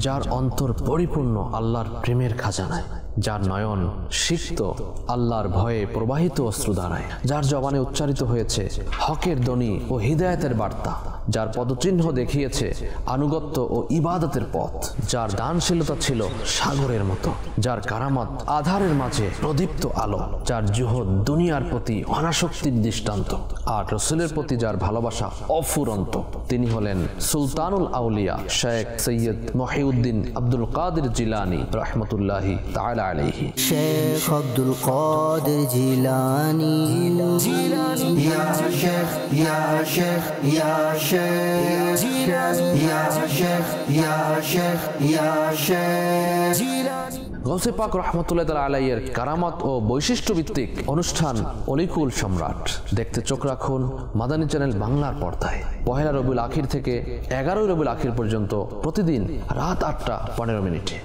যার অন্তর পরিপূর্ণ আল্লাহর প্রেমের খাজানায়, যার নয়ন সিক্ত আল্লাহর ভয়ে প্রবাহিত অশ্রু দ্বারায়, যার জবানে উচ্চারিত হয়েছে হকের ধ্বনি ও হিদায়াতের বার্তা, যার পদচিহ্ন দেখিয়েছে আনুগত্য ও ইবাদতের পথ, যার দানশীলতা ছিল সাগরের মতো, যার কারামত আধারের মাঝে প্রদীপ্ত আলো, যার জুহদ দুনিয়ার প্রতি অনাসক্তির দৃষ্টান্ত, আর রসুলের প্রতি যার ভালোবাসা অফুরন্ত, তিনি হলেন সুলতানুল আউলিয়া শেখ সৈয়দ মহিউদ্দিন আব্দুল কাদের জিলানী রহমতুল্লাহি তাআলা আলাইহি। শেখ আব্দুল কাদের জিলানী, ইয়া শেখ ইয়া শেখ ইয়া শেখ ইয়া শেখ ইয়া শেখ ইয়া শেখ। গৌসে পাক রহমতুল্লাহ তাআলা আলাইহির কারামাত ও বৈশিষ্ট্য ভিত্তিক অনুষ্ঠান অলিকুল সম্রাট দেখতে চোখ রাখুন মাদানী চ্যানেল বাংলার পর্দায়। পহেলা রবিউল আখির থেকে 11 রবিউল আখির পর্যন্ত প্রতিদিন রাত 8টা 15 মিনিটে।